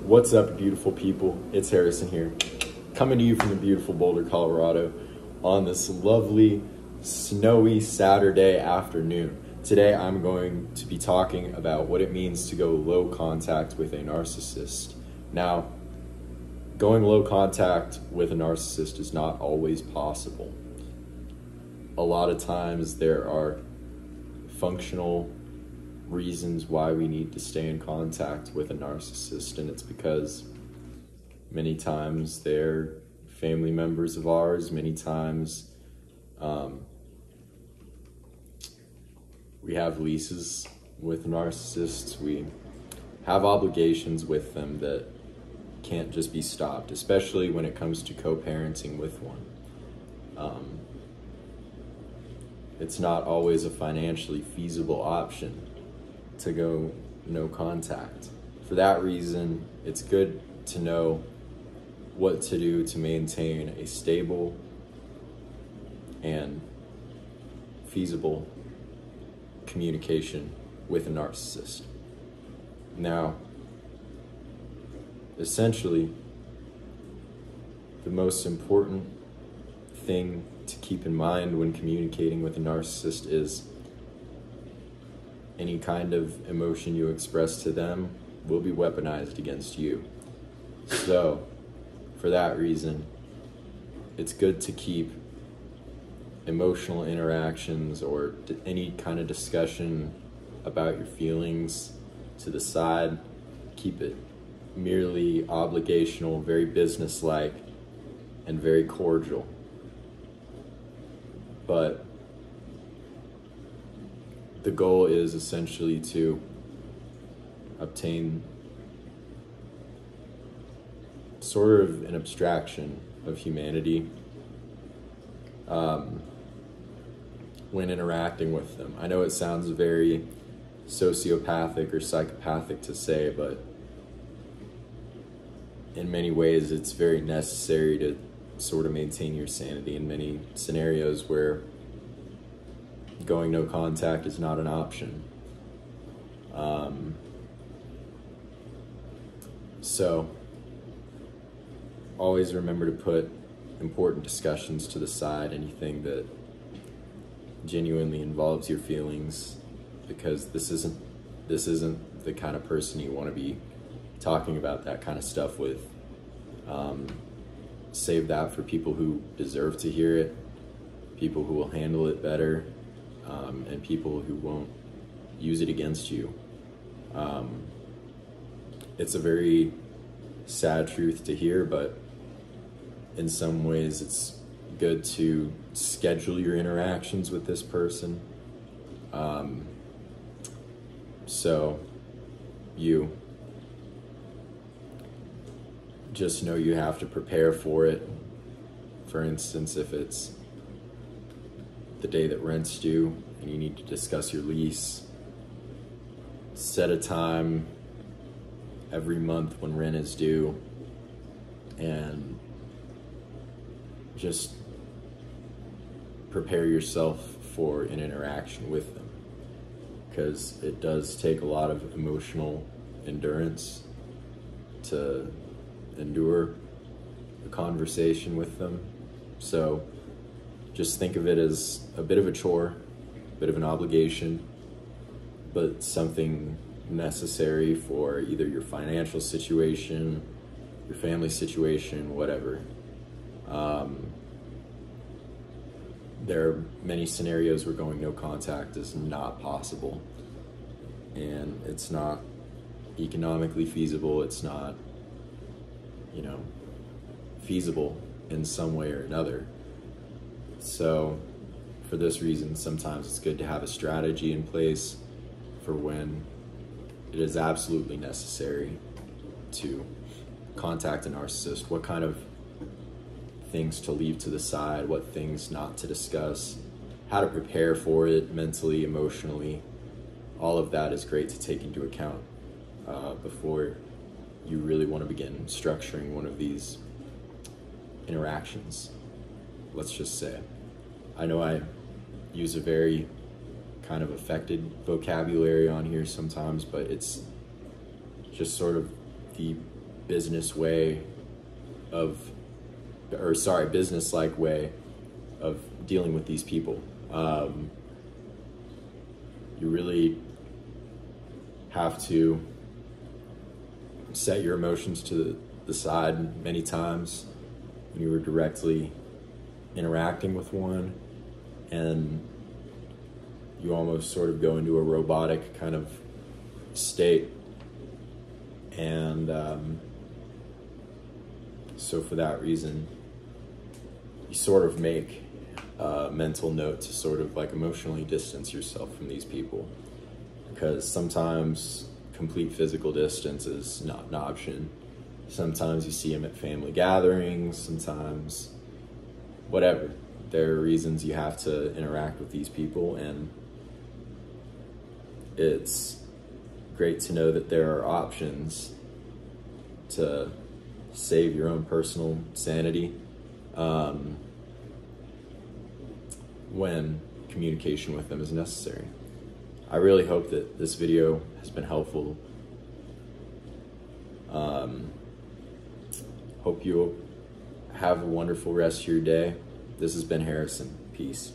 What's up, beautiful people? It's Harrison here, coming to you from the beautiful Boulder, Colorado, on this lovely, snowy Saturday afternoon. Today, I'm going to be talking about what it means to go low contact with a narcissist. Now, going low contact with a narcissist is not always possible. A lot of times, there are functional reasons why we need to stay in contact with a narcissist, and it's because many times they're family members of ours, many times we have leases with narcissists, we have obligations with them that can't just be stopped, especially when it comes to co-parenting with one. It's not always a financially feasible option to go no contact. For that reason, it's good to know what to do to maintain a stable and feasible communication with a narcissist. Now, essentially, the most important thing to keep in mind when communicating with a narcissist is any kind of emotion you express to them will be weaponized against you. So, for that reason, it's good to keep emotional interactions or any kind of discussion about your feelings to the side. Keep it merely obligational, very businesslike, and very cordial. But the goal is essentially to obtain sort of an abstraction of humanity when interacting with them. I know it sounds very sociopathic or psychopathic to say, but in many ways it's very necessary to sort of maintain your sanity in many scenarios where going no contact is not an option. So always remember to put important discussions to the side, anything that genuinely involves your feelings, because this isn't the kind of person you want to be talking about that kind of stuff with. Save that for people who deserve to hear it, people who will handle it better, and people who won't use it against you. It's a very sad truth to hear, but in some ways it's good to schedule your interactions with this person. So you just know you have to prepare for it. For instance, if it's the day that rent's due and you need to discuss your lease, set a time every month when rent is due and just prepare yourself for an interaction with them, because it does take a lot of emotional endurance to endure a conversation with them. So just think of it as a bit of a chore, a bit of an obligation, but something necessary for either your financial situation, your family situation, whatever. There are many scenarios where going no contact is not possible, and it's not economically feasible, it's not, feasible in some way or another. So for this reason, sometimes it's good to have a strategy in place for when it is absolutely necessary to contact a narcissist, what kind of things to leave to the side, what things not to discuss, how to prepare for it mentally, emotionally. All of that is great to take into account before you really want to begin structuring one of these interactions, let's just say. I know I use a very kind of affected vocabulary on here sometimes, but it's just sort of the business-like way of dealing with these people. You really have to set your emotions to the side many times when you were directly interacting with one, and you almost sort of go into a robotic kind of state. And so for that reason, you sort of make a mental note to sort of like emotionally distance yourself from these people, because sometimes complete physical distance is not an option. Sometimes you see them at family gatherings, sometimes whatever. There are reasons you have to interact with these people, and it's great to know that there are options to save your own personal sanity when communication with them is necessary. I really hope that this video has been helpful. Hope you have a wonderful rest of your day. This has been Harrison. Peace.